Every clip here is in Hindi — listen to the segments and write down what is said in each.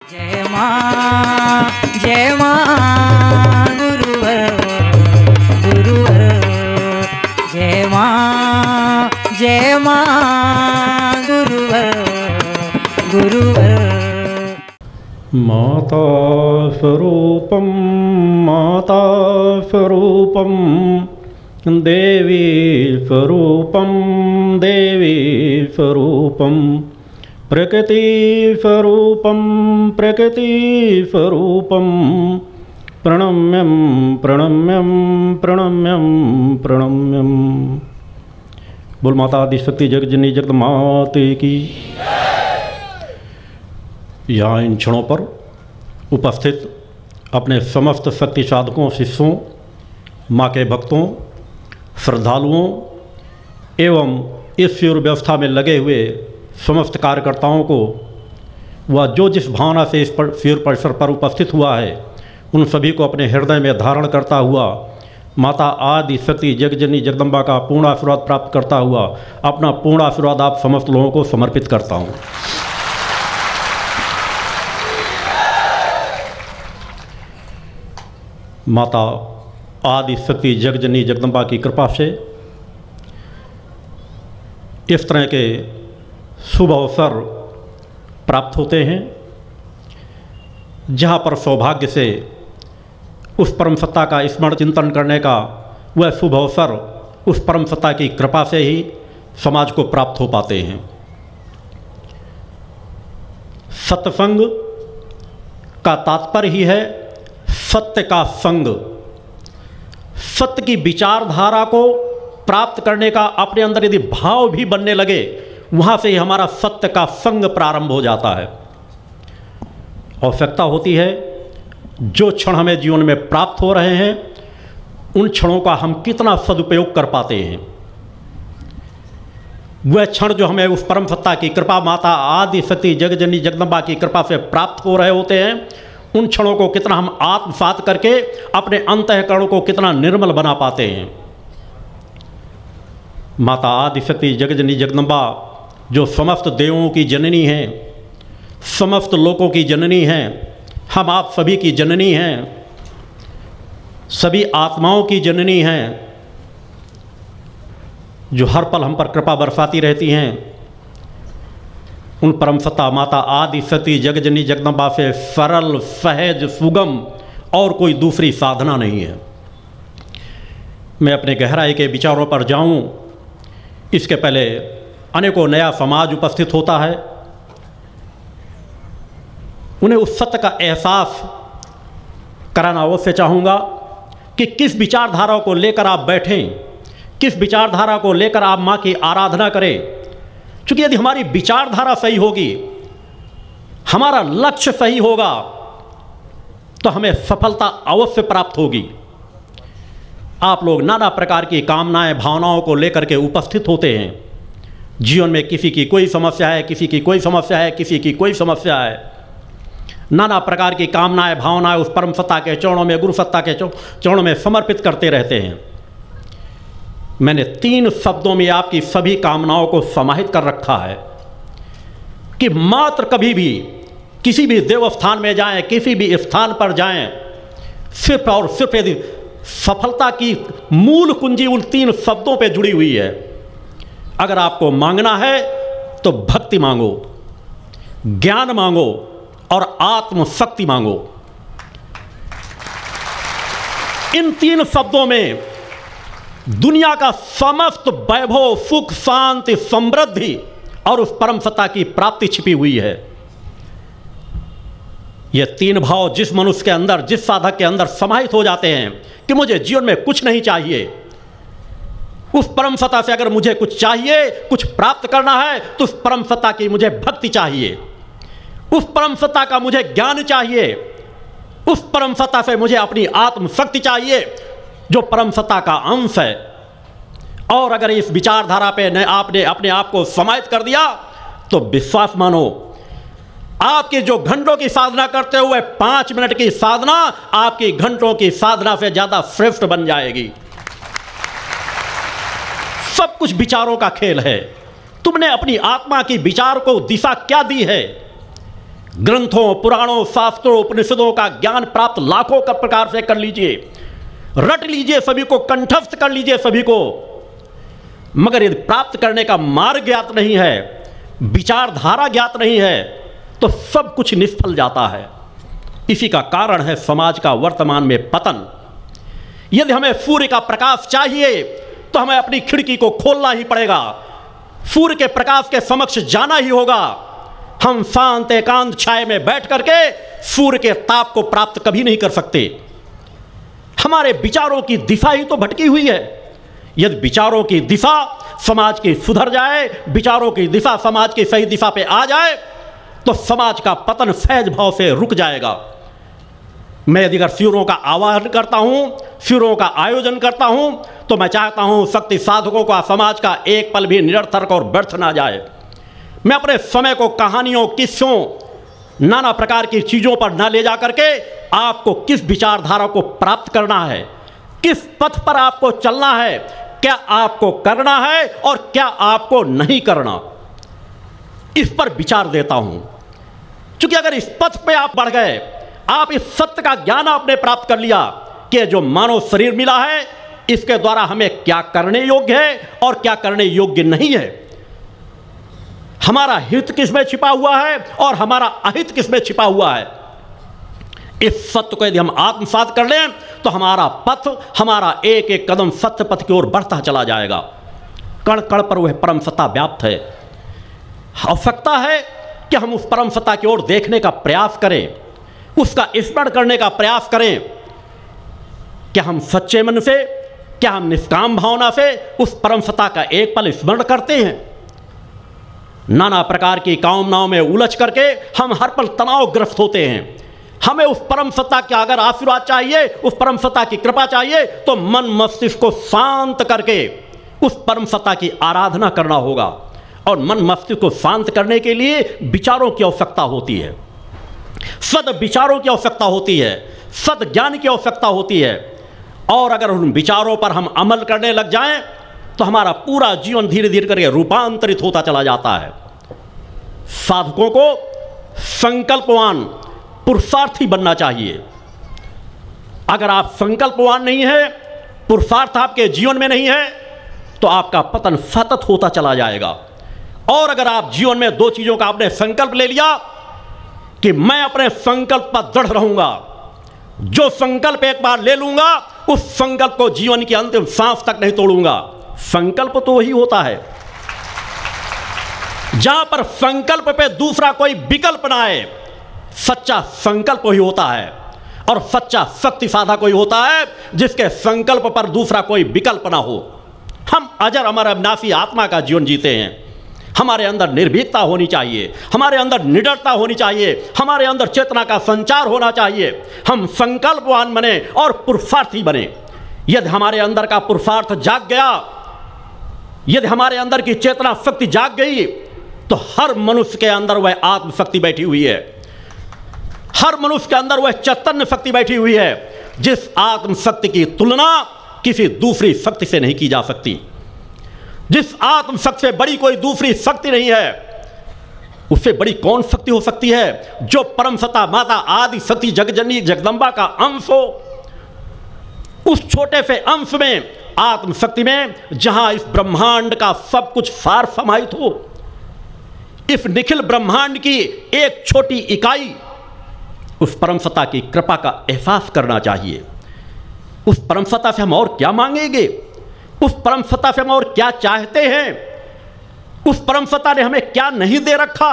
जय मां गुरुवर गुरुवर जय मां गुरुवर गुरुवर। माता स्वरूपम देवी स्वरूपम प्रकृति स्वरूपम प्रणम्यं प्रणम्यं प्रणम्यं प्रणम्यं। बोल माता आदिशक्ति जगजननी जगदमाते की। यहाँ इन क्षणों पर उपस्थित अपने समस्त शक्ति साधकों, शिष्यों, माँ के भक्तों, श्रद्धालुओं एवं इस शिविर व्यवस्था में लगे हुए समस्त कार्यकर्ताओं को वह जो जिस भावना से इस शिविर परिसर पर उपस्थित हुआ है उन सभी को अपने हृदय में धारण करता हुआ माता आदि शक्ति जगजननी जगदम्बा का पूर्ण आशीर्वाद प्राप्त करता हुआ अपना पूर्ण आशीर्वाद आप समस्त लोगों को समर्पित करता हूँ। माता आदि शक्ति जगजननी जगदम्बा की कृपा से इस तरह के शुभ अवसर प्राप्त होते हैं जहाँ पर सौभाग्य से उस परम सत्ता का स्मरण चिंतन करने का वह शुभ अवसर उस परम सत्ता की कृपा से ही समाज को प्राप्त हो पाते हैं। सत्संग का तात्पर्य ही है सत्य का संग। सत्य की विचारधारा को प्राप्त करने का अपने अंदर यदि भाव भी बनने लगे वहाँ से ही हमारा सत्य का संग प्रारंभ हो जाता है। आवश्यकता होती है जो क्षण हमें जीवन में प्राप्त हो रहे हैं उन क्षणों का हम कितना सदुपयोग कर पाते हैं। वह क्षण जो हमें उस परम सत्ता की कृपा माता आदि शक्ति जगजननी जगदम्बा की कृपा से प्राप्त हो रहे होते हैं उन क्षणों को कितना हम आत्मसात करके अपने अंतःकरण को कितना निर्मल बना पाते हैं। माता आदि शक्ति जगजननी जगदम्बा जो समस्त देवों की जननी हैं, समस्त लोकों की जननी हैं, हम आप सभी की जननी हैं, सभी आत्माओं की जननी हैं, जो हर पल हम पर कृपा बरसाती रहती हैं। उन परम सत्ता माता आदि शक्ति जगजननी जगदम्बा से सरल सहज सुगम और कोई दूसरी साधना नहीं है। मैं अपने गहराई के विचारों पर जाऊं इसके पहले अनेकों नया समाज उपस्थित होता है। उन्हें उस सत्य का एहसास कराना अवश्य चाहूँगा कि किस विचारधारा को लेकर आप बैठें, किस विचारधारा को लेकर आप माँ की आराधना करें। क्योंकि यदि हमारी विचारधारा सही होगी, हमारा लक्ष्य सही होगा तो हमें सफलता अवश्य प्राप्त होगी। आप लोग नाना प्रकार की कामनाएं भावनाओं को लेकर के उपस्थित होते हैं। जीवन में किसी की कोई समस्या है, किसी की कोई समस्या है, किसी की कोई समस्या है। नाना प्रकार की कामनाएं भावनाएं उस परम सत्ता के चरणों में, गुरु सत्ता के चरणों में समर्पित करते रहते हैं। मैंने 3 शब्दों में आपकी सभी कामनाओं को समाहित कर रखा है कि मात्र कभी भी किसी भी देवस्थान में जाएं, किसी भी स्थान पर जाएं, सिर्फ और सिर्फ यदि सफलता की मूल कुंजी उन 3 शब्दों पे जुड़ी हुई है। अगर आपको मांगना है तो भक्ति मांगो, ज्ञान मांगो और आत्मशक्ति मांगो। इन 3 शब्दों में दुनिया का समस्त वैभव, सुख, शांति, समृद्धि और उस परम सत्ता की प्राप्ति छिपी हुई है। ये 3 भाव जिस मनुष्य के अंदर, जिस साधक के अंदर समाहित हो जाते हैं कि मुझे जीवन में कुछ नहीं चाहिए, उस परम सत्ता से अगर मुझे कुछ चाहिए, कुछ प्राप्त करना है तो उस परम सत्ता की मुझे भक्ति चाहिए, उस परम सत्ता का मुझे ज्ञान चाहिए, उस परम सत्ता से मुझे अपनी आत्मशक्ति चाहिए जो परम सत्ता का अंश है। और अगर इस विचारधारा पे आपने अपने आप को समाहित कर दिया तो विश्वास मानो, आपकी जो घंटों की साधना करते हुए 5 मिनट की साधना आपकी घंटों की साधना से ज्यादा श्रेष्ठ बन जाएगी। सब कुछ विचारों का खेल है। तुमने अपनी आत्मा की विचार को दिशा क्या दी है? ग्रंथों, पुराणों, शास्त्रों, उपनिषदों का ज्ञान प्राप्त लाखों का प्रकार से कर लीजिए, रट लीजिए, सभी को कंठस्थ कर लीजिए सभी को, मगर यदि प्राप्त करने का मार्ग ज्ञात नहीं है, विचारधारा ज्ञात नहीं है, तो सब कुछ निष्फल जाता है। इसी का कारण है समाज का वर्तमान में पतन। यदि हमें सूर्य का प्रकाश चाहिए तो हमें अपनी खिड़की को खोलना ही पड़ेगा, सूर्य के प्रकाश के समक्ष जाना ही होगा। हम शांत एकांत छाए में बैठ करके सूर्य के ताप को प्राप्त कभी नहीं कर सकते। हमारे विचारों की दिशा ही तो भटकी हुई है। यदि विचारों की दिशा समाज की सुधर जाए, विचारों की दिशा समाज की सही दिशा पे आ जाए, तो समाज का पतन सहज भाव से रुक जाएगा। मैं यदि अगर शिविरों का आह्वान करता हूं, शिविरों का आयोजन करता हूं, तो मैं चाहता हूं शक्ति साधकों का समाज का एक पल भी निरर्थक और व्यर्थ ना जाए। मैं अपने समय को कहानियों, किस्सों, नाना प्रकार की चीज़ों पर ना ले जा करके आपको किस विचारधारा को प्राप्त करना है, किस पथ पर आपको चलना है, क्या आपको करना है और क्या आपको नहीं करना, इस पर विचार देता हूं। क्योंकि अगर इस पथ पे आप बढ़ गए, आप इस सत्य का ज्ञान आपने प्राप्त कर लिया कि जो मानव शरीर मिला है इसके द्वारा हमें क्या करने योग्य है और क्या करने योग्य नहीं है, हमारा हित किसमें छिपा हुआ है और हमारा अहित किसमें छिपा हुआ है, इस सत्य को यदि हम आत्मसात कर लें तो हमारा पथ, हमारा एक एक कदम सत्य पथ की ओर बढ़ता चला जाएगा। कण कण पर वह परम सत्ता व्याप्त है। आवश्यकता है कि हम उस परम सत्ता की ओर देखने का प्रयास करें, उसका स्मरण करने का प्रयास करें। क्या हम सच्चे मन से, क्या हम निष्काम भावना से उस परम सत्ता का एक पल स्मरण करते हैं? नाना प्रकार की कामनाओं में उलझ करके हम हर पल तनावग्रस्त होते हैं। हमें उस परम सत्ता का अगर आशीर्वाद चाहिए, उस परम सत्ता की कृपा चाहिए, तो मन मस्तिष्क को शांत करके उस परम सत्ता की आराधना करना होगा। और मन मस्तिष्क को शांत करने के लिए विचारों की आवश्यकता होती है, सद विचारों की आवश्यकता होती है, सद ज्ञान की आवश्यकता होती है। और अगर उन विचारों पर हम अमल करने लग जाएं तो हमारा पूरा जीवन धीरे धीरे करके रूपांतरित होता चला जाता है। साधकों को संकल्पवान, पुरुषार्थी बनना चाहिए। अगर आप संकल्पवान नहीं है, पुरुषार्थ आपके जीवन में नहीं है, तो आपका पतन सतत होता चला जाएगा। और अगर आप जीवन में दो चीज़ों का आपने संकल्प ले लिया कि मैं अपने संकल्प पर दृढ़ रहूंगा, जो संकल्प एक बार ले लूंगा उस संकल्प को जीवन की अंतिम सांस तक नहीं तोड़ूंगा। संकल्प तो वही होता है जहां पर संकल्प पे दूसरा कोई विकल्प ना आए, सच्चा संकल्प वही होता है। और सच्चा शक्ति साधक कोई होता है जिसके संकल्प पर दूसरा कोई विकल्प ना हो। हम अजर अमर अविनाशी आत्मा का जीवन जीते हैं। हमारे अंदर निर्भीकता होनी चाहिए, हमारे अंदर निडरता होनी चाहिए, हमारे अंदर चेतना का संचार होना चाहिए। हम संकल्पवान बने और पुरुषार्थी बने। यदि हमारे अंदर का पुरुषार्थ जाग गया, यदि हमारे अंदर की चेतना शक्ति जाग गई, तो हर मनुष्य के अंदर वह आत्मशक्ति बैठी हुई है, हर मनुष्य के अंदर वह चैतन्य शक्ति बैठी हुई है, जिस आत्मशक्ति की तुलना किसी दूसरी शक्ति से नहीं की जा सकती। जिस आत्मशक्ति से बड़ी कोई दूसरी शक्ति नहीं है, उससे बड़ी कौन शक्ति हो सकती है? जो परम सत्ता माता आदि शक्ति जगजननी जगदम्बा का अंश हो। उस छोटे से अंश में, आत्मशक्ति में, जहां इस ब्रह्मांड का सब कुछ सार समाहित हो, इस निखिल ब्रह्मांड की एक छोटी इकाई, उस परम सत्ता की कृपा का एहसास करना चाहिए। उस परम सत्ता से हम और क्या मांगेंगे? उस परम सत्ता से हम और क्या चाहते हैं? उस परम सत्ता ने हमें क्या नहीं दे रखा?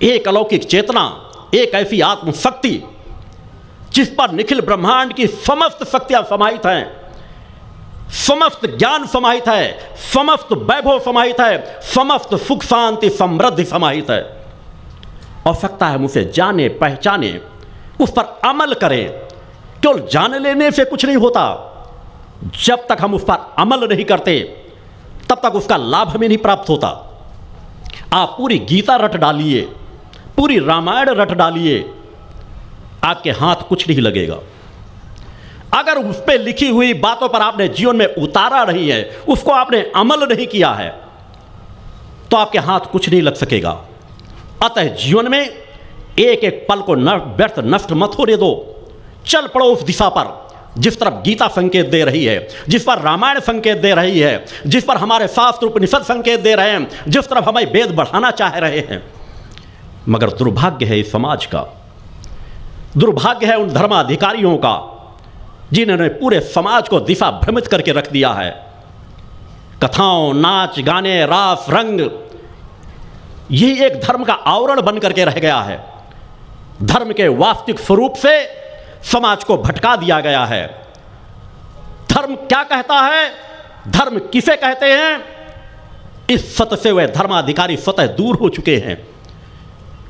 एक अलौकिक चेतना, एक ऐसी आत्मशक्ति जिस पर निखिल ब्रह्मांड की समस्त शक्तियां समाहित हैं, समस्त ज्ञान समाहित है, समस्त वैभव समाहित है, समस्त सुख शांति समृद्धि समाहित है। आवश्यकता है हम उसे जाने, पहचाने, उस पर अमल करें। केवल जान लेने से कुछ नहीं होता। जब तक हम उस पर अमल नहीं करते तब तक उसका लाभ हमें नहीं प्राप्त होता। आप पूरी गीता रट डालिए, पूरी रामायण रट डालिए, आपके हाथ कुछ नहीं लगेगा। अगर उस पर लिखी हुई बातों पर आपने जीवन में उतारा नहीं है, उसको आपने अमल नहीं किया है, तो आपके हाथ कुछ नहीं लग सकेगा। अतः जीवन में एक एक पल को व्यर्थ नष्ट मत होने दो। चल पड़ो उस दिशा पर जिस तरफ गीता संकेत दे रही है, जिस पर रामायण संकेत दे रही है, जिस पर हमारे शास्त्र उपनिषद संकेत दे रहे हैं, जिस तरफ हमें वेद बढ़ाना चाह रहे हैं। मगर दुर्भाग्य है इस समाज का, दुर्भाग्य है उन धर्माधिकारियों का जिन्होंने पूरे समाज को दिशा भ्रमित करके रख दिया है। कथाओं, नाच गाने, रास रंग, यही एक धर्म का आवरण बन करके रह गया है। धर्म के वास्तविक स्वरूप से समाज को भटका दिया गया है। धर्म क्या कहता है, धर्म किसे कहते हैं, इस सत्य से वे धर्माधिकारी स्वतः दूर हो चुके हैं,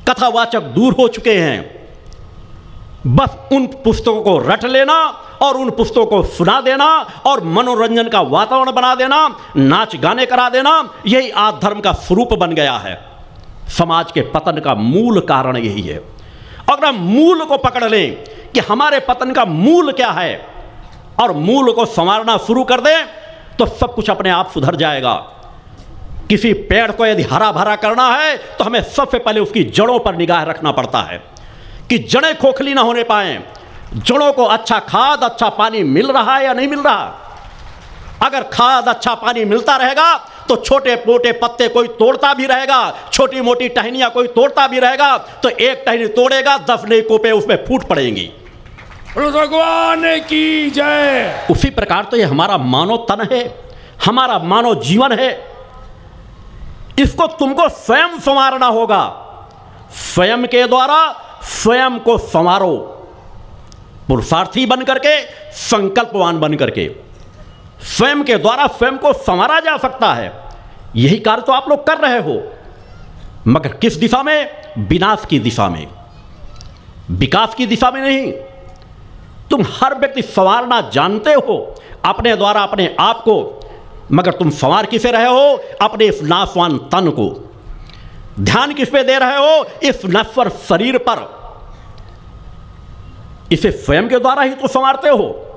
कथावाचक दूर हो चुके हैं। बस उन पुस्तकों को रट लेना और उन पुस्तकों को सुना देना और मनोरंजन का वातावरण बना देना, नाच गाने करा देना, यही आज धर्म का स्वरूप बन गया है। समाज के पतन का मूल कारण यही है। अगर हम मूल को पकड़ लें कि हमारे पतन का मूल क्या है और मूल को संवारना शुरू कर दें तो सब कुछ अपने आप सुधर जाएगा। किसी पेड़ को यदि हरा भरा करना है तो हमें सबसे पहले उसकी जड़ों पर निगाह रखना पड़ता है कि जड़ें खोखली ना होने पाएं, जड़ों को अच्छा खाद, अच्छा पानी मिल रहा है या नहीं मिल रहा। अगर खाद, अच्छा पानी मिलता रहेगा तो छोटे मोटे पत्ते कोई तोड़ता भी रहेगा, छोटी मोटी टहनियां कोई तोड़ता भी रहेगा, तो एक टहनी तोड़ेगा 10 नई कोपे उसमें फूट पड़ेंगी। भगवान की जय। उसी प्रकार तो ये हमारा मानव तन है, हमारा मानव जीवन है। इसको तुमको स्वयं संवारना होगा। स्वयं के द्वारा स्वयं को संवारो, पुरुषार्थी बन करके, संकल्पवान बन करके। स्वयं के द्वारा स्वयं को संवारा जा सकता है। यही कार्य तो आप लोग कर रहे हो, मगर किस दिशा में? विनाश की दिशा में, विकास की दिशा में नहीं। तुम हर व्यक्ति संवारना जानते हो अपने द्वारा अपने आप को, मगर तुम संवार किसे रहे हो? अपने इस नाशवान तन को। ध्यान किस पे दे रहे हो? इस नश्वर शरीर पर। इसे स्वयं के द्वारा ही तो संवारते हो।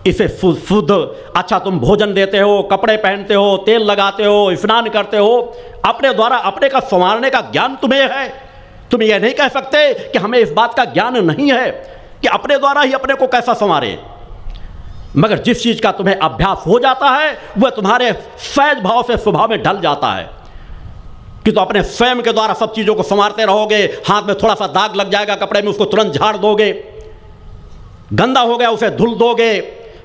इसे शुद्ध अच्छा तुम भोजन देते हो, कपड़े पहनते हो, तेल लगाते हो, स्नान करते हो, अपने द्वारा अपने का संवारने का ज्ञान तुम्हें है। तुम ये नहीं कह सकते कि हमें इस बात का ज्ञान नहीं है कि अपने द्वारा ही अपने को कैसा संवारे। मगर जिस चीज का तुम्हें अभ्यास हो जाता है वह तुम्हारे सहज भाव से स्वभाव में ढल जाता है कि तो अपने स्वयं के द्वारा सब चीजों को संवारते रहोगे। हाथ में थोड़ा सा दाग लग जाएगा कपड़े में, उसको तुरंत झाड़ दोगे। गंदा हो गया उसे धुल दोगे।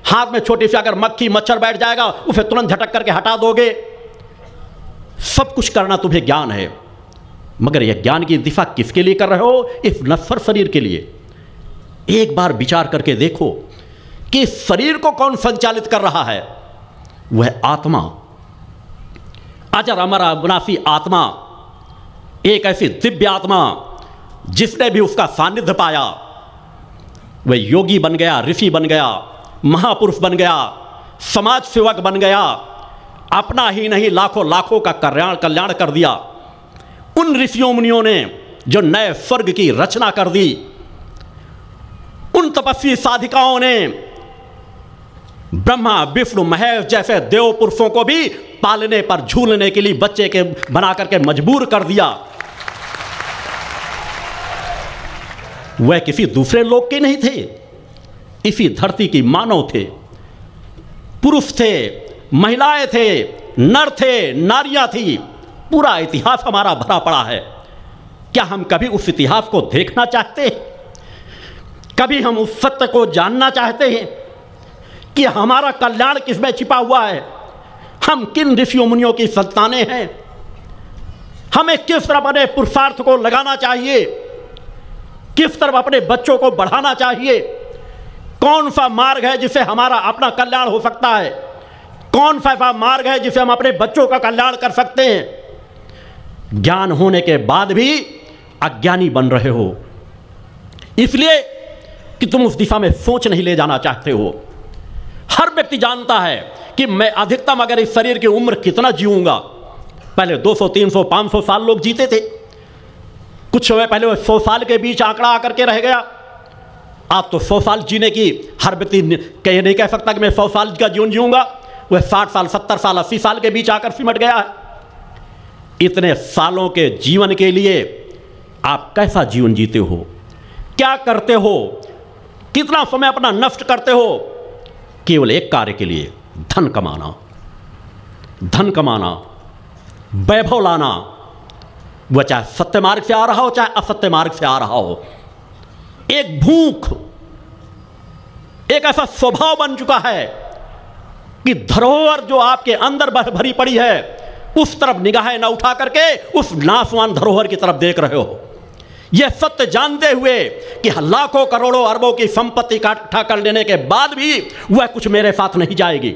हाथ में छोटी सी अगर मक्खी मच्छर बैठ जाएगा उसे तुरंत झटक करके हटा दोगे। सब कुछ करना तुम्हें ज्ञान है, मगर यह ज्ञान की दिशा किसके लिए कर रहे हो? इस नश्वर शरीर के लिए। एक बार विचार करके देखो कि शरीर को कौन संचालित कर रहा है? वह आत्मा, अजर अमर अविनाशी आत्मा, एक ऐसी दिव्य आत्मा जिसने भी उसका सानिध्य पाया वह योगी बन गया, ऋषि बन गया, महापुरुष बन गया, समाज सेवक बन गया। अपना ही नहीं लाखों लाखों का कल्याण कर दिया। उन ऋषियों मुनियों ने जो नए स्वर्ग की रचना कर दी, उन तपस्वी साधिकाओं ने ब्रह्मा विष्णु महेश जैसे देव पुरुषों को भी पालने पर झूलने के लिए बच्चे के बना करके मजबूर कर दिया। वह किसी दूसरे लोक के नहीं थे, इसी धरती की मानव थे। पुरुष थे, महिलाएं थे, नर थे, नारियां थी। पूरा इतिहास हमारा भरा पड़ा है। क्या हम कभी उस इतिहास को देखना चाहते हैं? कभी हम उस सत्य को जानना चाहते हैं कि हमारा कल्याण किसमें छिपा हुआ है? हम किन ऋषियों मुनियों की संतानें हैं? हमें किस तरफ अपने पुरुषार्थ को लगाना चाहिए? किस तरफ अपने बच्चों को बढ़ाना चाहिए? कौन सा मार्ग है जिससे हमारा अपना कल्याण हो सकता है? कौन सा मार्ग है जिससे हम अपने बच्चों का कल्याण कर सकते हैं? ज्ञान होने के बाद भी अज्ञानी बन रहे हो, इसलिए कि तुम उस दिशा में सोच नहीं ले जाना चाहते हो। हर व्यक्ति जानता है कि मैं अधिकतम अगर इस शरीर की उम्र कितना जीऊंगा। पहले 200, 300, 500 साल लोग जीते थे। कुछ समय पहले 100 साल के बीच आंकड़ा आकर के रह गया। आप तो 100 साल जीने की हर व्यक्ति कहीं नहीं कह सकता कि मैं 100 साल का जीवन जीऊंगा। वह 60 साल, 70 साल, 80 साल के बीच आकर सिमट गया है। इतने सालों के जीवन के लिए आप कैसा जीवन जीते हो, क्या करते हो, कितना समय अपना नष्ट करते हो केवल एक कार्य के लिए, धन कमाना, धन कमाना, वैभव लाना, वह चाहे सत्य मार्ग से आ रहा हो चाहे असत्य मार्ग से आ रहा हो। एक भूख, एक ऐसा स्वभाव बन चुका है कि धरोहर जो आपके अंदर भरी पड़ी है उस तरफ निगाहें न उठा करके उस नाशवान धरोहर की तरफ देख रहे हो। यह सत्य जानते हुए कि लाखों करोड़ों अरबों की संपत्ति इकट्ठा कर लेने के बाद भी वह कुछ मेरे साथ नहीं जाएगी।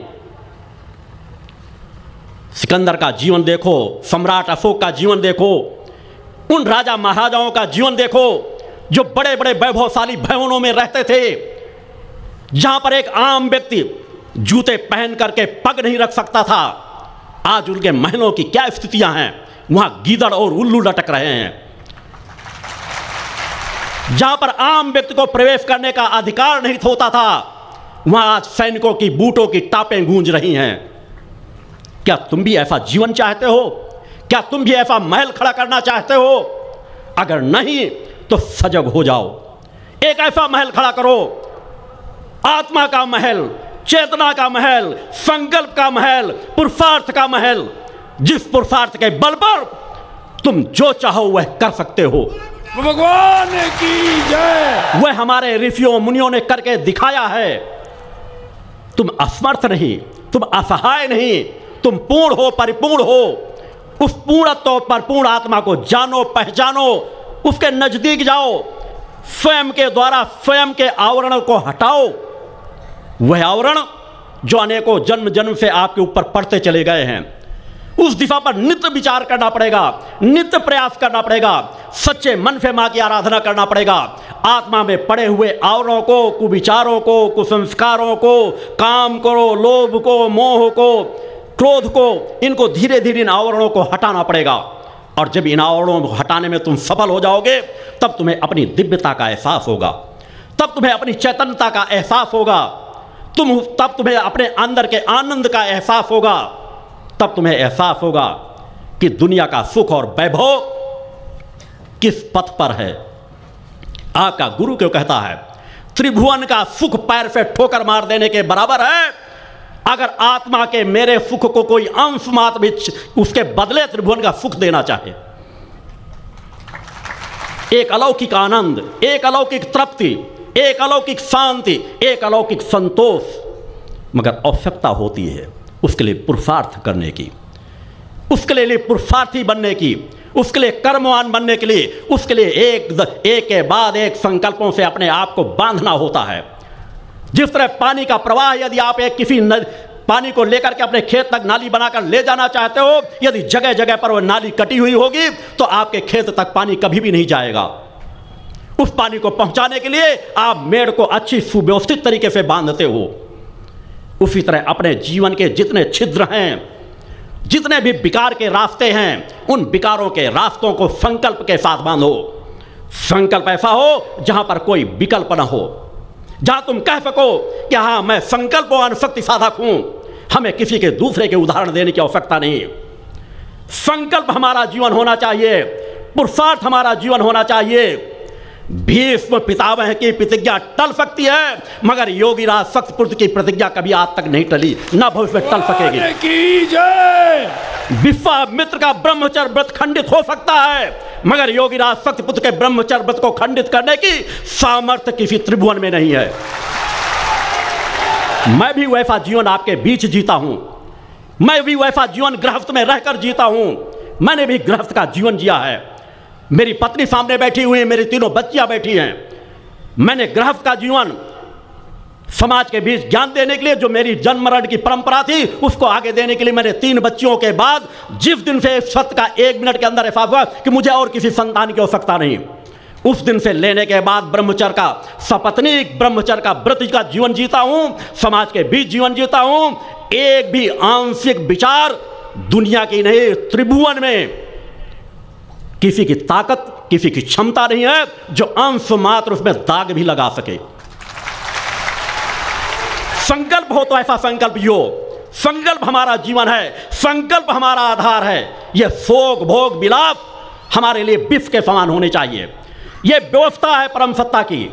सिकंदर का जीवन देखो, सम्राट अशोक का जीवन देखो, उन राजा महाराजाओं का जीवन देखो जो बड़े बड़े वैभवशाली भवनों में रहते थे, जहां पर एक आम व्यक्ति जूते पहन करके पग नहीं रख सकता था। आज उनके महलों की क्या स्थितियां हैं, वहां गीदड़ और उल्लू लटक रहे हैं। जहां पर आम व्यक्ति को प्रवेश करने का अधिकार नहीं होता था, वहां आज सैनिकों की बूटों की टापें गूंज रही हैं। क्या तुम भी ऐसा जीवन चाहते हो? क्या तुम भी ऐसा महल खड़ा करना चाहते हो? अगर नहीं तो सजग हो जाओ, एक ऐसा महल खड़ा करो, आत्मा का महल, चेतना का महल, संकल्प का महल, पुरुषार्थ का महल, जिस पुरुषार्थ के बल पर तुम जो चाहो वह कर सकते हो। भगवान की जय। वह हमारे ऋषियों मुनियों ने करके दिखाया है। तुम असमर्थ नहीं, तुम असहाय नहीं, तुम पूर्ण हो, परिपूर्ण हो। उस पूर्णत्व परिपूर्ण आत्मा को जानो, पहचानो, उसके नजदीक जाओ, स्वयं के द्वारा स्वयं के आवरण को हटाओ। वह आवरण जो अनेकों जन्म जन्म से आपके ऊपर पड़ते चले गए हैं, उस दिशा पर नित्य विचार करना पड़ेगा, नित्य प्रयास करना पड़ेगा, सच्चे मन से मां की आराधना करना पड़ेगा। आत्मा में पड़े हुए आवरणों को, कुविचारों को, कुसंस्कारों को, काम को, लोभ को, मोह को, क्रोध को, इनको धीरे धीरे इन आवरणों को हटाना पड़ेगा। और जब इन आवरणों को हटाने में तुम सफल हो जाओगे, तब तुम्हें अपनी दिव्यता का एहसास होगा, तब तुम्हें अपनी चैतन्यता का एहसास होगा, तब तुम्हें अपने अंदर के आनंद का एहसास होगा, तब तुम्हें एहसास होगा कि दुनिया का सुख और वैभव किस पथ पर है। आपका गुरु क्यों कहता है त्रिभुवन का सुख पैर से ठोकर मार देने के बराबर है। अगर आत्मा के मेरे सुख को कोई अंश मात्र भी उसके बदले त्रिभुवन का सुख देना चाहे, एक अलौकिक आनंद, एक अलौकिक तृप्ति, एक अलौकिक शांति, एक अलौकिक संतोष, मगर आवश्यकता होती है उसके लिए पुरुषार्थ करने की, उसके लिए पुरुषार्थी बनने की, उसके लिए कर्मवान बनने के लिए, उसके लिए एक के बाद एक संकल्पों से अपने आप को बांधना होता है। जिस तरह पानी का प्रवाह, यदि आप एक किसी पानी को लेकर के अपने खेत तक नाली बनाकर ले जाना चाहते हो, यदि जगह जगह पर वह नाली कटी हुई होगी तो आपके खेत तक पानी कभी भी नहीं जाएगा। उस पानी को पहुंचाने के लिए आप मेड़ को अच्छी सुव्यवस्थित तरीके से बांधते हो। उसी तरह अपने जीवन के जितने छिद्र हैं, जितने भी विकार के रास्ते हैं, उन विकारों के रास्तों को संकल्प के साथ बांधो। संकल्प ऐसा हो जहां पर कोई विकल्प ना हो, जहां तुम कह सको कि हाँ मैं संकल्पवान शक्ति साधक हूं, हमें किसी के दूसरे के उदाहरण देने की आवश्यकता नहीं। संकल्प हमारा जीवन होना चाहिए, पुरुषार्थ हमारा जीवन होना चाहिए। भीष्म पितामह की प्रतिज्ञा टल सकती है, मगर योगीराज सत्यपुत्र की प्रतिज्ञा कभी आज तक नहीं टली, ना भविष्य में टल सकेगी। विश्वामित्र का ब्रह्मचर्य व्रत खंडित हो सकता है, मगर योगीराज सत्यपुत्र के ब्रह्मचर्य व्रत को खंडित करने की सामर्थ्य किसी त्रिभुवन में नहीं है। मैं भी वैसा जीवन आपके बीच जीता हूं, मैं भी वैसा जीवन गृहस्थ में रहकर जीता हूं। मैंने भी गृहस्थ का जीवन जिया है। मेरी पत्नी सामने बैठी हुई है, मेरी तीनों बच्चियां बैठी हैं। मैंने गृहस्थ का जीवन समाज के बीच ज्ञान देने के लिए, जो मेरी जन्म मरण की परंपरा थी उसको आगे देने के लिए, मैंने 3 बच्चियों के बाद जिस दिन से सत्य का 1 मिनट के अंदर एहसास हुआ कि मुझे और किसी संतान की आवश्यकता नहीं, उस दिन से लेने के बाद ब्रह्मचर्य का, सपत्नीक ब्रह्मचर्य का व्रत का जीवन जीता हूं, समाज के बीच जीवन जीता हूं। एक भी आंशिक विचार दुनिया की नहीं, त्रिभुवन में किसी की ताकत, किसी की क्षमता नहीं है जो अंश मात्र उसमें दाग भी लगा सके। संकल्प हो तो ऐसा संकल्प हो। संकल्प हमारा जीवन है, संकल्प हमारा आधार है। यह शोक भोग विलाप हमारे लिए विष के समान होने चाहिए। ये व्यवस्था है परम सत्ता की।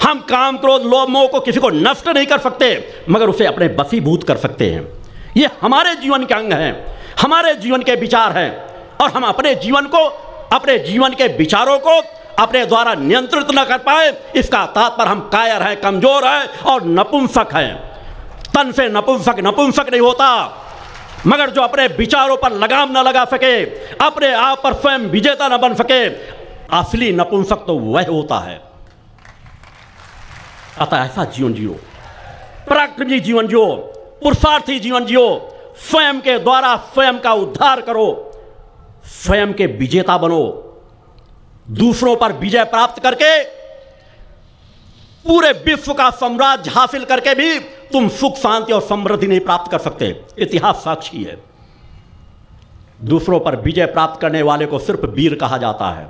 हम काम क्रोध लोभ मोह को किसी को नष्ट नहीं कर सकते, मगर उसे अपने वशीभूत कर सकते हैं। ये हमारे जीवन के अंग हैं, हमारे जीवन के विचार हैं, और हम अपने जीवन को, अपने जीवन के विचारों को अपने द्वारा नियंत्रित न कर पाए, इसका तात्पर्य हम कायर हैं, कमजोर हैं और नपुंसक हैं। तन से नपुंसक नपुंसक नहीं होता, मगर जो अपने विचारों पर लगाम न लगा सके, अपने आप पर स्वयं विजेता न बन सके, असली नपुंसक तो वह होता है। अतः ऐसा जीवन जियो, पराक्रमी जीवन जियो, पुरुषार्थी जीवन जियो, स्वयं के द्वारा स्वयं का उद्धार करो, स्वयं के विजेता बनो। दूसरों पर विजय प्राप्त करके, पूरे विश्व का साम्राज्य हासिल करके भी तुम सुख शांति और समृद्धि नहीं प्राप्त कर सकते। इतिहास साक्षी है। दूसरों पर विजय प्राप्त करने वाले को सिर्फ वीर कहा जाता है,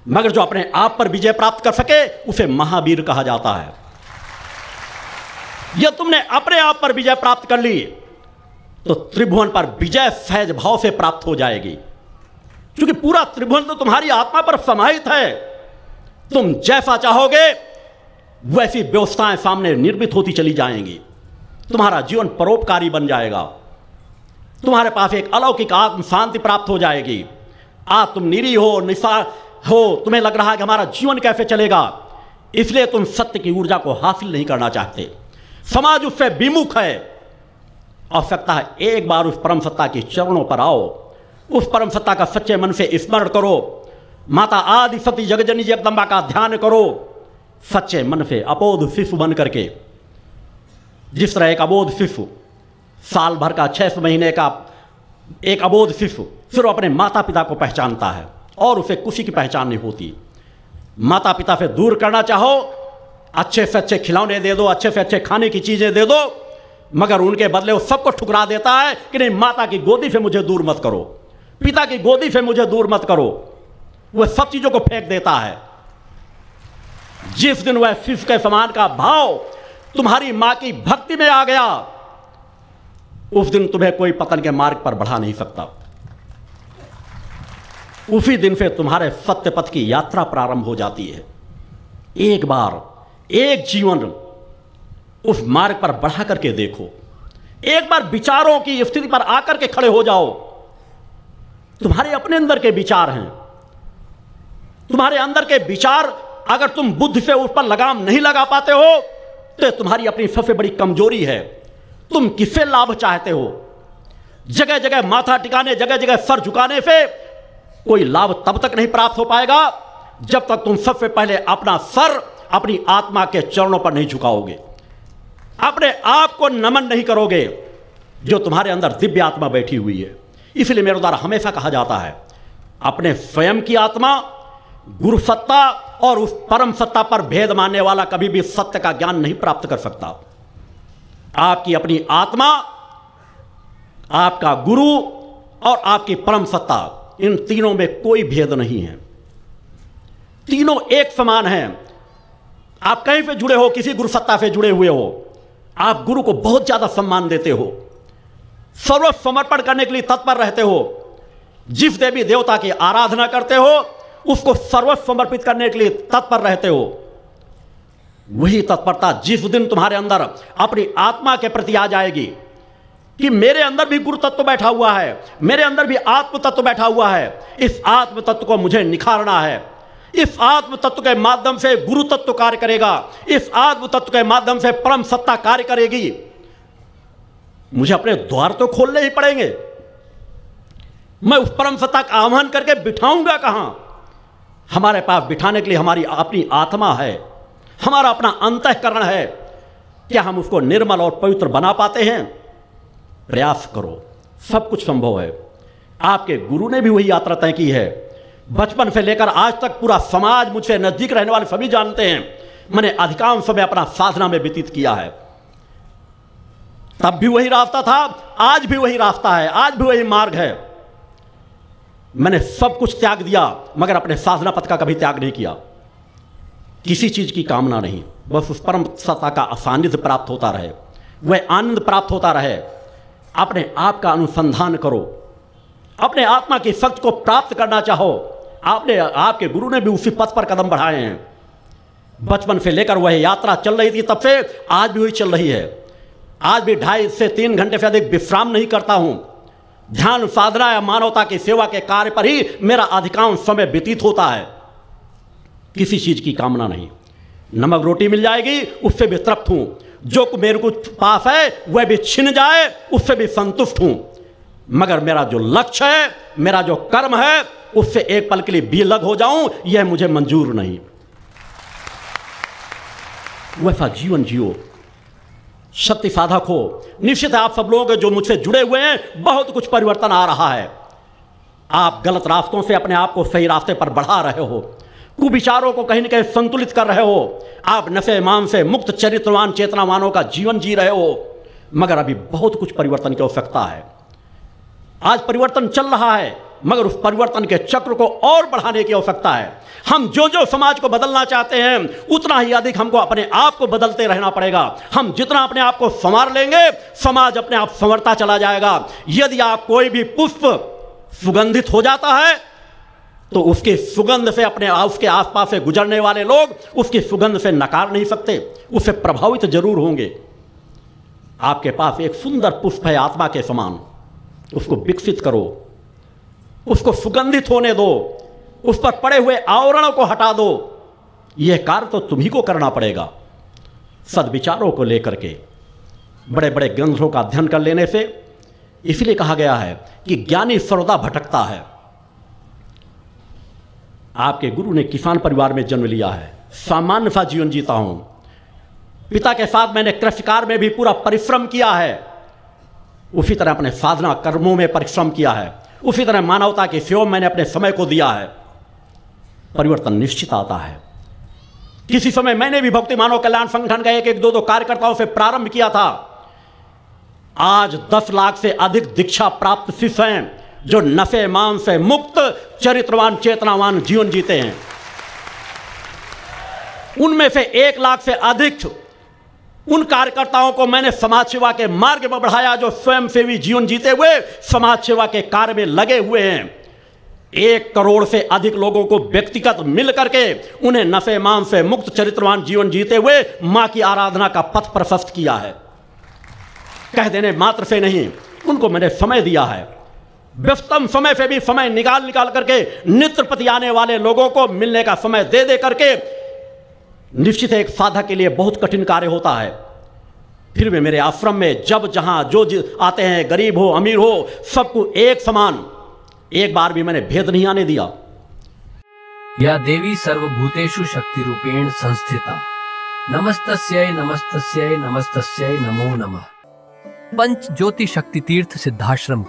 मगर जो अपने आप पर विजय प्राप्त कर सके उसे महावीर कहा जाता है। यह तुमने अपने आप पर विजय प्राप्त कर ली तो त्रिभुवन पर विजय सहज भाव से प्राप्त हो जाएगी, क्योंकि पूरा त्रिभुवन तो तुम्हारी आत्मा पर समाहित है। तुम जैसा चाहोगे वैसी व्यवस्थाएं सामने निर्मित होती चली जाएंगी। तुम्हारा जीवन परोपकारी बन जाएगा। तुम्हारे पास एक अलौकिक आत्म शांति प्राप्त हो जाएगी। आज तुम निरीह हो, निस्वार्थ हो, तुम्हें लग रहा है कि हमारा जीवन कैसे चलेगा, इसलिए तुम सत्य की ऊर्जा को हासिल नहीं करना चाहते। समाज उससे विमुख है। आवश्यकता है एक बार उस परम सत्ता के चरणों पर आओ, उस परम सत्ता का सच्चे मन से स्मरण करो, माता आदि सती जगजननी जगदम्बा का ध्यान करो, सच्चे मन से अबोध शिशु बन करके। जिस तरह एक अबोध शिशु साल भर का 6 महीने का एक अबोध शिशु सिर्फ अपने माता पिता को पहचानता है और उसे किसी की पहचान नहीं होती। माता पिता से दूर करना चाहो, अच्छे से अच्छे खिलौने दे दो, अच्छे से अच्छे खाने की चीज़ें दे दो, मगर उनके बदले वो सबको ठुकरा देता है कि नहीं, माता की गोदी से मुझे दूर मत करो, पिता की गोदी से मुझे दूर मत करो। वह सब चीज़ों को फेंक देता है। जिस दिन वह शिशु के समान का भाव तुम्हारी मां की भक्ति में आ गया, उस दिन तुम्हें कोई पतन के मार्ग पर बढ़ा नहीं सकता। उसी दिन से तुम्हारे सत्य पथ की यात्रा प्रारंभ हो जाती है। एक बार, एक जीवन उस मार्ग पर बढ़ा करके देखो। एक बार विचारों की स्थिति पर आकर के खड़े हो जाओ। तुम्हारे अपने अंदर के विचार हैं। तुम्हारे अंदर के विचार अगर तुम बुद्धि से उस पर लगाम नहीं लगा पाते हो तो तुम्हारी अपनी सबसे बड़ी कमजोरी है। तुम किससे लाभ चाहते हो? जगह जगह माथा टिकाने, जगह जगह सर झुकाने से कोई लाभ तब तक नहीं प्राप्त हो पाएगा जब तक तुम सबसे पहले अपना सर अपनी आत्मा के चरणों पर नहीं झुकाओगे, अपने आप को नमन नहीं करोगे जो तुम्हारे अंदर दिव्य आत्मा बैठी हुई है। इसलिए मेरे द्वारा हमेशा कहा जाता है, अपने स्वयं की आत्मा, गुरु सत्ता और उस परम सत्ता पर भेद मानने वाला कभी भी सत्य का ज्ञान नहीं प्राप्त कर सकता। आपकी अपनी आत्मा, आपका गुरु और आपकी परम सत्ता, इन तीनों में कोई भेद नहीं है। तीनों एक समान हैं। आप कहीं पे जुड़े हो, किसी गुरु सत्ता से जुड़े हुए हो, आप गुरु को बहुत ज्यादा सम्मान देते हो, सर्व समर्पण करने के लिए तत्पर रहते हो। जिस देवी देवता की आराधना करते हो उसको सर्वस्व समर्पित करने के लिए तत्पर रहते हो। वही तत्परता जिस दिन तुम्हारे अंदर अपनी आत्मा के प्रति आ जाएगी कि मेरे अंदर भी गुरु तत्व बैठा हुआ है, मेरे अंदर भी आत्म तत्व बैठा हुआ है, इस आत्म तत्व को मुझे निखारना है, इस आत्म तत्व के माध्यम से गुरु तत्व कार्य करेगा, इस आत्म तत्व के माध्यम से परम सत्ता कार्य करेगी, मुझे अपने द्वार तो खोलने ही पड़ेंगे। मैं उस परम सत्ता का आह्वान करके बिठाऊंगा कहां? हमारे पास बिठाने के लिए हमारी अपनी आत्मा है, हमारा अपना अंतःकरण है। क्या हम उसको निर्मल और पवित्र बना पाते हैं? प्रयास करो, सब कुछ संभव है। आपके गुरु ने भी वही यात्रा तय की है। बचपन से लेकर आज तक पूरा समाज, मुझसे नजदीक रहने वाले सभी जानते हैं, मैंने अधिकांश समय अपना साधना में व्यतीत किया है। तब भी वही रास्ता था, आज भी वही रास्ता है, आज भी वही मार्ग है। मैंने सब कुछ त्याग दिया मगर अपने साधना पथ का कभी त्याग नहीं किया। किसी चीज की कामना नहीं, बस उस परम सत्ता का सानिध्य प्राप्त होता रहे, वह आनंद प्राप्त होता रहे। अपने आप का अनुसंधान करो, अपने आत्मा की शक्ति को प्राप्त करना चाहो आपके गुरु ने भी उसी पथ पर कदम बढ़ाए हैं। बचपन से लेकर वह यात्रा चल रही थी तब से आज भी वही चल रही है। आज भी 2.5 से 3 घंटे से अधिक विश्राम नहीं करता हूं। ध्यान, साधना या मानवता की सेवा के कार्य पर ही मेरा अधिकांश समय व्यतीत होता है। किसी चीज की कामना नहीं। नमक रोटी मिल जाएगी उससे भी तृप्त हूं। जो मेरे कुछ पास है वह भी छिन जाए उससे भी संतुष्ट हूं। मगर मेरा जो लक्ष्य है, मेरा जो कर्म है, उससे एक पल के लिए बेलग हो जाऊं, यह मुझे मंजूर नहीं। वैसा जीवन जियो, सत्य साधक हो। निश्चित है आप सब लोग जो मुझसे जुड़े हुए हैं, बहुत कुछ परिवर्तन आ रहा है। आप गलत रास्तों से अपने आप को सही रास्ते पर बढ़ा रहे हो, कुविचारों को कहीं न कहीं संतुलित कर रहे हो। आप नशे मान से मुक्त चरित्रवान चेतनावानों का जीवन जी रहे हो। मगर अभी बहुत कुछ परिवर्तन की आवश्यकता है। आज परिवर्तन चल रहा है, मगर उस परिवर्तन के चक्र को और बढ़ाने की आवश्यकता है। हम जो जो समाज को बदलना चाहते हैं, उतना ही अधिक हमको अपने आप को बदलते रहना पड़ेगा। हम जितना अपने आप को संवार लेंगे, समाज अपने आप संवरता चला जाएगा। यदि आप कोई भी पुष्प सुगंधित हो जाता है तो उसकी सुगंध से उसके आसपास से गुजरने वाले लोग उसकी सुगंध से नकार नहीं सकते, उससे प्रभावित जरूर होंगे। आपके पास एक सुंदर पुष्प है आत्मा के समान, उसको विकसित करो, उसको सुगंधित होने दो, उस पर पड़े हुए आवरण को हटा दो। यह कार्य तो तुम्ही को करना पड़ेगा। सद्विचारों को लेकर के बड़े बड़े ग्रंथों का अध्ययन कर लेने से, इसलिए कहा गया है कि ज्ञानी सर्वदा भटकता है। आपके गुरु ने किसान परिवार में जन्म लिया है, सामान्य सा जीवन जीता हूं। पिता के साथ मैंने कृषि कार्य में भी पूरा परिश्रम किया है, उसी तरह अपने साधना कर्मों में परिश्रम किया है, उसी तरह मानवता की सेवा मैंने अपने समय को दिया है। परिवर्तन निश्चित आता है। किसी समय मैंने भी भक्ति मानव कल्याण संगठन का 1-2 कार्यकर्ताओं से प्रारंभ किया था। आज 10 लाख से अधिक दीक्षा प्राप्त शिष्य हैं जो नशे मान से मुक्त चरित्रवान चेतनावान जीवन जीते हैं। उनमें से 1 लाख से अधिक उन कार्यकर्ताओं को मैंने समाज सेवा के मार्ग में बढ़ाया जो स्वयंसेवी जीवन जीते हुए समाज सेवा के कार्य में लगे हुए हैं। 1 करोड़ से अधिक लोगों को व्यक्तिगत मिल करके उन्हें नशे मान से मुक्त चरित्रवान जीवन जीते हुए मां की आराधना का पथ प्रशस्त किया है। कह देने मात्र से नहीं, उनको मैंने समय दिया है। व्यस्तम समय से भी समय निकाल करके नित्य प्रति आने वाले लोगों को मिलने का समय दे करके, निश्चित है एक साधक के लिए बहुत कठिन कार्य होता है। फिर भी मेरे आश्रम में जब जहां जो आते हैं, गरीब हो अमीर हो, सबको एक समान, एक बार भी मैंने भेद नहीं आने दिया। या देवी सर्वभूतेषु शक्ति रूपेण संस्थिता, नमस्तस्यै नमस्तस्यै नमस्तस्यै नमो नमः। पंच ज्योति शक्ति तीर्थ सिद्धाश्रम,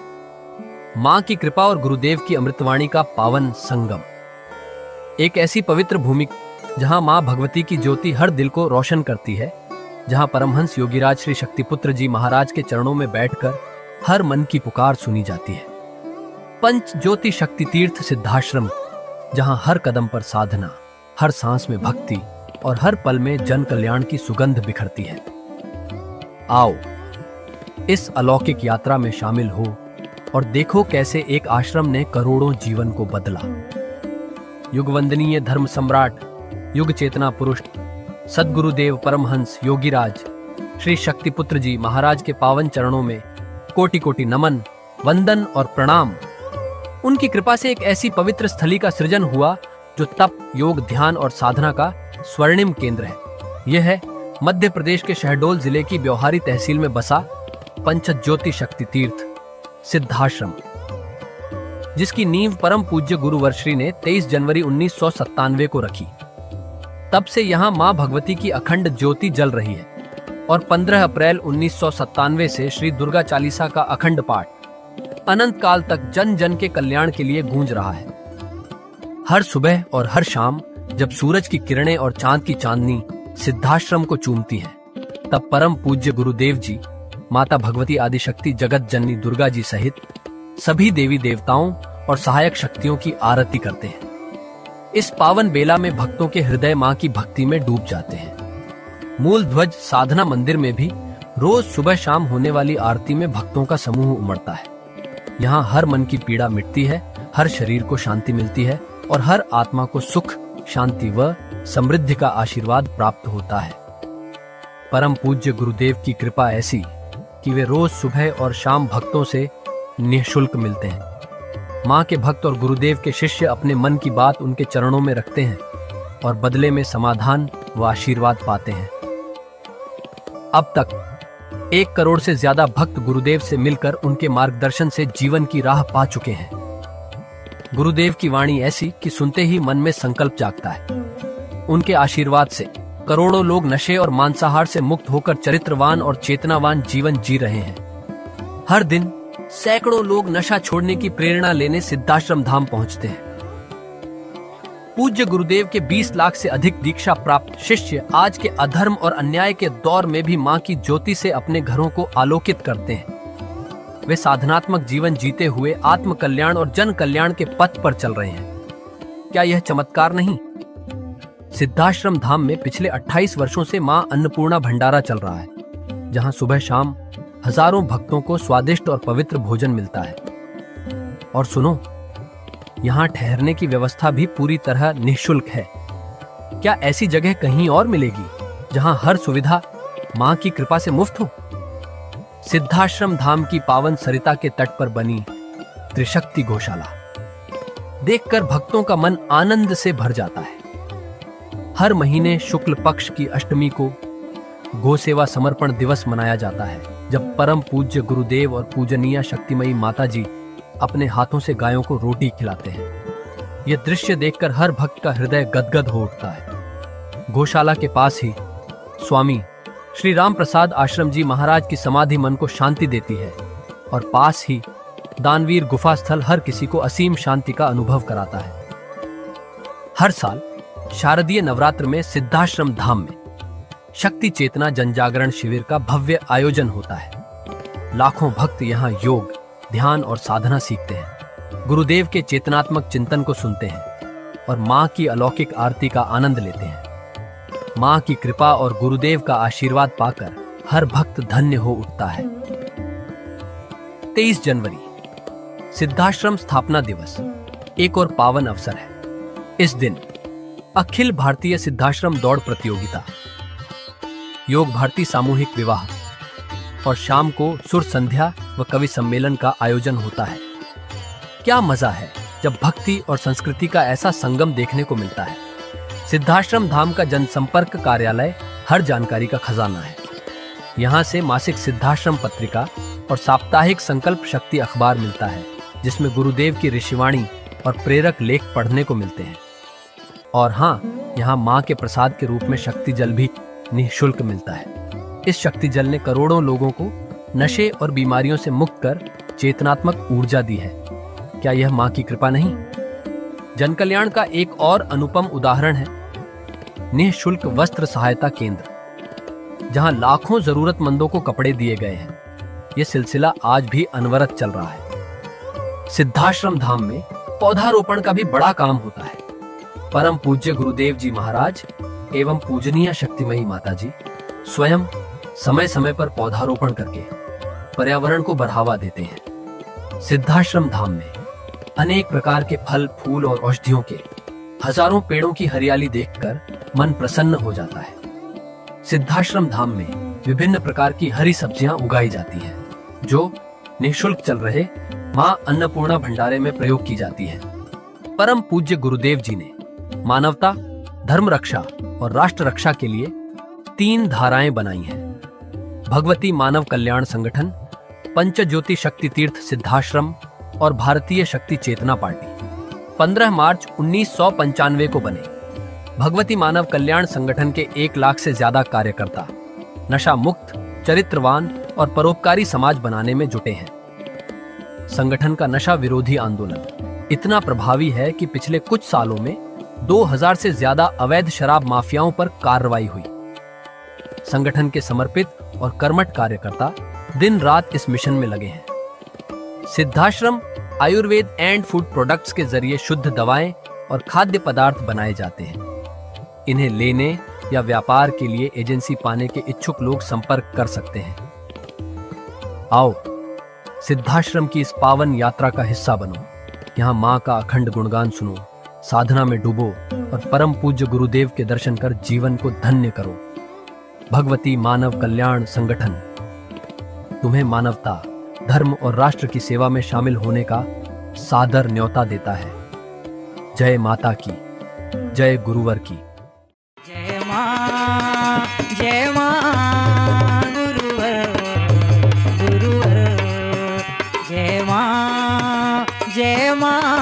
मां की कृपा और गुरुदेव की अमृतवाणी का पावन संगम। एक ऐसी पवित्र भूमि जहां मां भगवती की ज्योति हर दिल को रोशन करती है, जहां परमहंस योगीराज श्री शक्तिपुत्र जी महाराज के चरणों में बैठकर हर मन की पुकार सुनी जाती है। पंच ज्योति शक्ति तीर्थ सिद्धाश्रम, जहां हर कदम पर साधना, हर सांस में भक्ति और हर पल में जन कल्याण की सुगंध बिखरती है। आओ इस अलौकिक यात्रा में शामिल हो और देखो कैसे एक आश्रम ने करोड़ों जीवन को बदला। युगवंदनीय धर्म सम्राट, युग चेतना पुरुष सद्गुरुदेव परमहंस योगीराज श्री शक्तिपुत्र जी महाराज के पावन चरणों में कोटि कोटि नमन, वंदन और प्रणाम। उनकी कृपा से एक ऐसी पवित्र स्थली का सृजन हुआ जो तप, योग, ध्यान और साधना का स्वर्णिम केंद्र है। यह है मध्य प्रदेश के शहडोल जिले की ब्योहारी तहसील में बसा पंच ज्योति शक्ति तीर्थ सिद्धाश्रम, जिसकी नींव परम पूज्य गुरुवर्श्री ने 23 जनवरी 1997 को रखी। तब से यहाँ मां भगवती की अखंड ज्योति जल रही है और 15 अप्रैल 1997 से श्री दुर्गा चालीसा का अखंड पाठ अनंत काल तक जन जन के कल्याण के लिए गूंज रहा है। हर सुबह और हर शाम जब सूरज की किरणें और चांद की चांदनी सिद्धाश्रम को चूमती है, तब परम पूज्य गुरुदेव जी माता भगवती आदिशक्ति जगत जननी दुर्गा जी सहित सभी देवी देवताओं और सहायक शक्तियों की आरती करते हैं। इस पावन बेला में भक्तों के हृदय मां की भक्ति में डूब जाते हैं। मूल ध्वज साधना मंदिर में भी रोज सुबह शाम होने वाली आरती में भक्तों का समूह उमड़ता है। यहाँ हर मन की पीड़ा मिटती है, हर शरीर को शांति मिलती है और हर आत्मा को सुख, शांति व समृद्धि का आशीर्वाद प्राप्त होता है। परम पूज्य गुरुदेव की कृपा ऐसी कि वे रोज सुबह और शाम भक्तों से निःशुल्क मिलते हैं। मां के भक्त और गुरुदेव के शिष्य अपने मन की बात उनके चरणों में रखते हैं और बदले में समाधान व आशीर्वाद पाते हैं। अब तक 1 करोड़ से ज्यादा भक्त गुरुदेव से मिलकर उनके मार्गदर्शन से जीवन की राह पा चुके हैं। गुरुदेव की वाणी ऐसी कि सुनते ही मन में संकल्प जागता है। उनके आशीर्वाद से करोड़ों लोग नशे और मांसाहार से मुक्त होकर चरित्रवान और चेतनावान जीवन जी रहे हैं। हर दिन सैकड़ों लोग नशा छोड़ने की प्रेरणा लेने सिद्धाश्रम धाम पहुंचते हैं। पूज्य गुरुदेव के 20 लाख से अधिक दीक्षा प्राप्त शिष्य आज के अधर्म और अन्याय के दौर में भी मां की ज्योति से अपने घरों को आलोकित करते हैं। वे साधनात्मक जीवन जीते हुए आत्म कल्याण और जन कल्याण के पथ पर चल रहे हैं। क्या यह चमत्कार नहीं? सिद्धाश्रम धाम में पिछले 28 वर्षों से मां अन्नपूर्णा भंडारा चल रहा है, जहां सुबह शाम हजारों भक्तों को स्वादिष्ट और पवित्र भोजन मिलता है। और सुनो, यहाँ ठहरने की व्यवस्था भी पूरी तरह निःशुल्क है। क्या ऐसी जगह कहीं और मिलेगी जहां हर सुविधा मां की कृपा से मुफ्त हो? सिद्धाश्रम धाम की पावन सरिता के तट पर बनी त्रिशक्ति गौशाला देखकर भक्तों का मन आनंद से भर जाता है। हर महीने शुक्ल पक्ष की अष्टमी को गौ सेवा समर्पण दिवस मनाया जाता है, जब परम पूज्य गुरुदेव और पूजनीय शक्तिमयी माता जी अपने हाथों से गायों को रोटी खिलाते हैं। यह दृश्य देखकर हर भक्त का हृदय गदगद हो उठता है। गौशाला के पास ही स्वामी श्री राम प्रसाद आश्रम जी महाराज की समाधि मन को शांति देती है और पास ही दानवीर गुफा स्थल हर किसी को असीम शांति का अनुभव कराता है। हर साल शारदीय नवरात्र में सिद्धाश्रम धाम में शक्ति चेतना जनजागरण शिविर का भव्य आयोजन होता है। लाखों भक्त यहाँ योग, ध्यान और साधना सीखते हैं, गुरुदेव के चेतनात्मक चिंतन को सुनते हैं और मां की अलौकिक आरती का आनंद लेते हैं। मां की कृपा और गुरुदेव का आशीर्वाद पाकर हर भक्त धन्य हो उठता है। 23 जनवरी सिद्धाश्रम स्थापना दिवस एक और पावन अवसर है। इस दिन अखिल भारतीय सिद्धाश्रम दौड़ प्रतियोगिता, योग भारती सामूहिक विवाह और शाम को सुर संध्या व कवि सम्मेलन का आयोजन होता है। क्या मजा है जब भक्ति और संस्कृति का ऐसा संगम देखने को मिलता है। सिद्धाश्रम धाम का जनसंपर्क कार्यालय हर जानकारी का खजाना है। यहाँ से मासिक सिद्धाश्रम पत्रिका और साप्ताहिक संकल्प शक्ति अखबार मिलता है, जिसमें गुरुदेव की ऋषिवाणी और प्रेरक लेख पढ़ने को मिलते हैं। और हाँ, यहाँ माँ के प्रसाद के रूप में शक्ति जल भी निःशुल्क मिलता है। इस शक्ति जल ने करोड़ों लोगों को नशे और बीमारियों से मुक्त कर चेतनात्मक ऊर्जा दी है। क्या यह माँ की कृपा नहीं? जनकल्याण का एक और अनुपम उदाहरण है निःशुल्क वस्त्र सहायता केंद्र, जहां लाखों जरूरतमंदों को कपड़े दिए गए हैं। यह सिलसिला आज भी अनवरत चल रहा है। सिद्धाश्रम धाम में पौधारोपण का भी बड़ा काम होता है। परम पूज्य गुरुदेव जी महाराज एवं पूजनीय शक्तिमयी माता जी स्वयं समय समय पर पौधारोपण करके पर्यावरण को बढ़ावा देते हैं। सिद्धाश्रम धाम में अनेक प्रकार के फल, फूल और औषधियों के हजारों पेड़ों की हरियाली देखकर मन प्रसन्न हो जाता है। सिद्धाश्रम धाम में विभिन्न प्रकार की हरी सब्जियां उगाई जाती हैं, जो निःशुल्क चल रहे मां अन्नपूर्णा भंडारे में प्रयोग की जाती है। परम पूज्य गुरुदेव जी ने मानवता, धर्म रक्षा और राष्ट्र रक्षा के लिए 3 धाराएं बनाई हैं। भगवती मानव कल्याण संगठन, पंचज्योति शक्ति तीर्थ सिद्धाश्रम और भारतीय शक्ति चेतना पार्टी 15 मार्च 1995 को बने। भगवती मानव कल्याण संगठन के 1 लाख से ज्यादा कार्यकर्ता नशा मुक्त, चरित्रवान और परोपकारी समाज बनाने में जुटे हैं। संगठन का नशा विरोधी आंदोलन इतना प्रभावी है कि पिछले कुछ सालों में 2000 से ज्यादा अवैध शराब माफियाओं पर कार्रवाई हुई। संगठन के समर्पित और कर्मठ कार्यकर्ता दिन रात इस मिशन में लगे हैं। Siddhashram Ayurveda and food products के जरिए शुद्ध दवाएं और खाद्य पदार्थ बनाए जाते हैं। इन्हें लेने या व्यापार के लिए एजेंसी पाने के इच्छुक लोग संपर्क कर सकते हैं। आओ सिद्धाश्रम की इस पावन यात्रा का हिस्सा बनो। यहाँ माँ का अखंड गुणगान सुनो, साधना में डूबो और परम पूज्य गुरुदेव के दर्शन कर जीवन को धन्य करो। भगवती मानव कल्याण संगठन तुम्हें मानवता, धर्म और राष्ट्र की सेवा में शामिल होने का सादर न्योता देता है। जय माता की, जय गुरुवर की। जय माँ गुरुवर गुरुवर, जय माँ